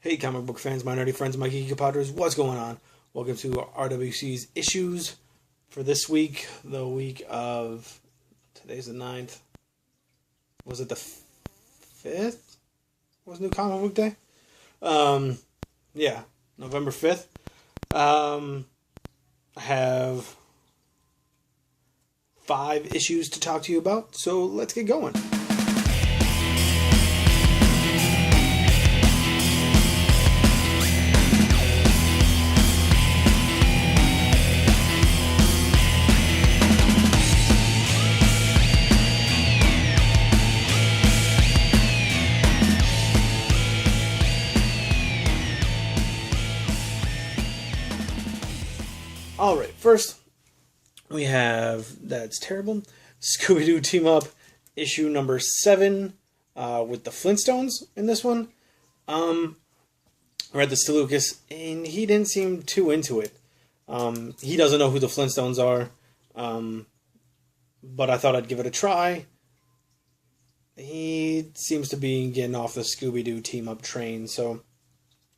Hey comic book fans, my nerdy friends, my geeky compadres, what's going on? Welcome to RWCs Issues for this week, the week of, today's the 9th, was it the 5th? Was New Comic Book Day? Yeah, November 5th. I have 5 issues to talk to you about, so let's get going. Alright, first, we have, that's terrible, ScobyDoo Team Up, issue number 7, with the Flintstones in this one. I read this to Lucas, and he didn't seem too into it. He doesn't know who the Flintstones are, but I thought I'd give it a try. He seems to be getting off the ScobyDoo Team Up train, so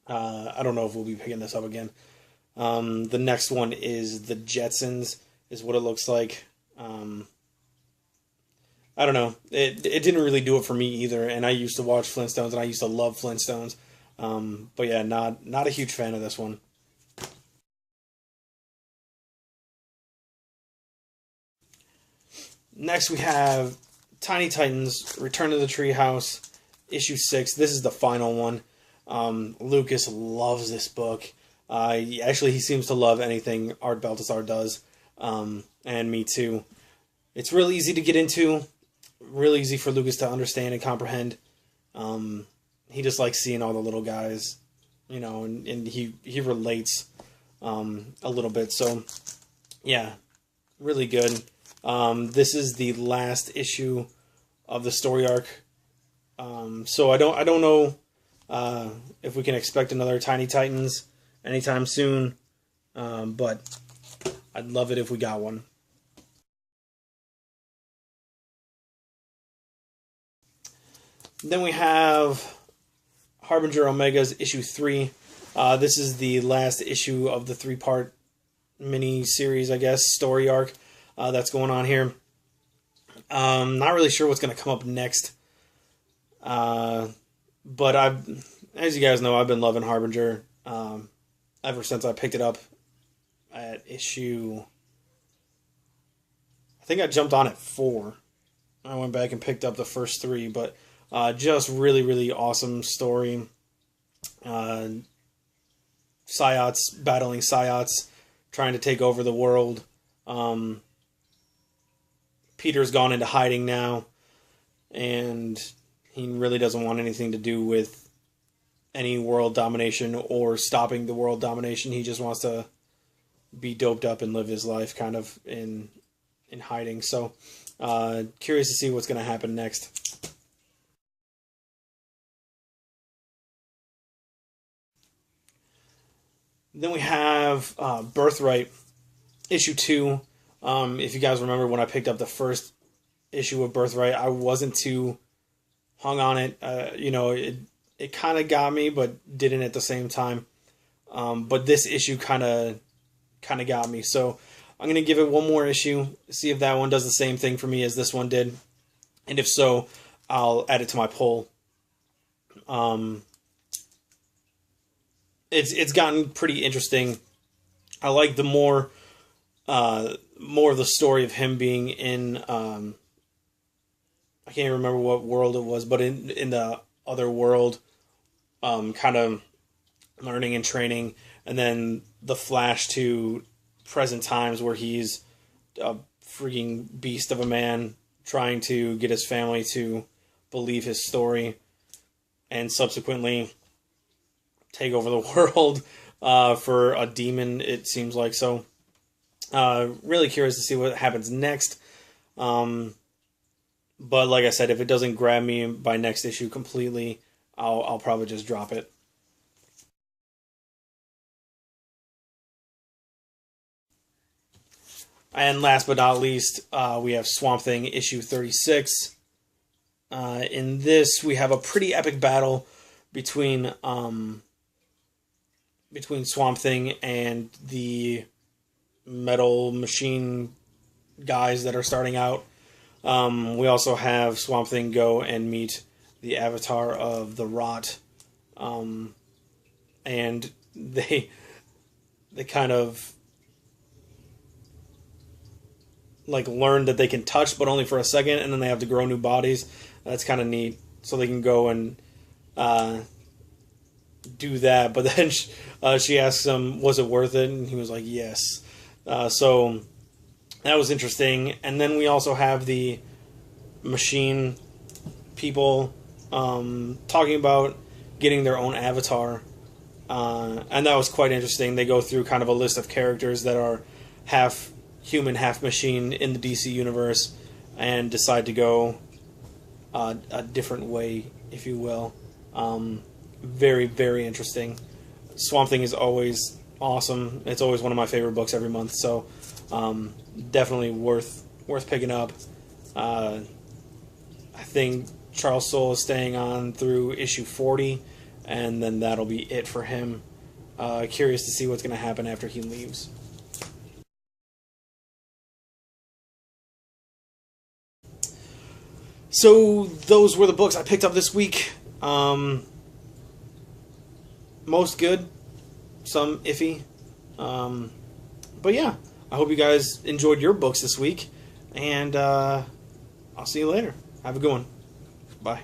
I don't know if we'll be picking this up again. The next one is the Jetsons, is what it looks like. I don't know. It didn't really do it for me either, and I used to watch Flintstones, and I used to love Flintstones. But yeah, not a huge fan of this one. Next we have Tiny Titans, Return to the Treehouse, issue 6. This is the final one. Lucas loves this book. Actually, he seems to love anything Art Baltasar does, and me too. It's real easy to get into, real easy for Lucas to understand and comprehend. He just likes seeing all the little guys, you know, and he relates a little bit. So, yeah, really good. This is the last issue of the story arc. So I don't know if we can expect another Tiny Titans anytime soon, but I'd love it if we got one. Then we have Harbinger Omega's issue 3. This is the last issue of the 3-part mini-series, I guess, story arc that's going on here. Not really sure what's going to come up next, but as you guys know, I've been loving Harbinger ever since I picked it up at issue, I think I jumped on at 4. I went back and picked up the first 3, but just really, really awesome story. Psiots battling Psiots, trying to take over the world. Peter's gone into hiding now, and he really doesn't want anything to do with any world domination or stopping the world domination. He just wants to be doped up and live his life kind of in hiding. So curious to see what's going to happen next. Then we have Birthright, issue 2. If you guys remember when I picked up the first issue of Birthright, I wasn't too hung on it. You know, it kind of got me, but didn't at the same time. But this issue kind of got me. So I'm going to give it one more issue, see if that one does the same thing for me as this one did. And if so, I'll add it to my poll. It's gotten pretty interesting. I like the more of the story of him being in, I can't remember what world it was, but in the other world, kind of learning and training, and then the flash to present times where he's a freaking beast of a man trying to get his family to believe his story and subsequently take over the world for a demon, it seems like. So really curious to see what happens next. But like I said, if it doesn't grab me by next issue completely, I'll probably just drop it. And last but not least, we have Swamp Thing issue 36. In this, we have a pretty epic battle between between Swamp Thing and the metal machine guys that are starting out. We also have Swamp Thing go and meet the avatar of the Rot, and they kind of like learn that they can touch, but only for a second, and then they have to grow new bodies. That's kind of neat. So they can go and do that. But then she asks him, "Was it worth it?" And he was like, "Yes." So that was interesting. And then we also have the machine people talking about getting their own avatar. And that was quite interesting. They go through kind of a list of characters that are half human, half machine in the DC universe, and decide to go a different way, if you will. Very, very interesting. Swamp Thing is always awesome. It's always one of my favorite books every month, so definitely worth picking up. I think Charles Soule is staying on through issue 40, and then that'll be it for him. Curious to see what's going to happen after he leaves. So those were the books I picked up this week. Most good, some iffy. But yeah, I hope you guys enjoyed your books this week, and I'll see you later. Have a good one. Bye.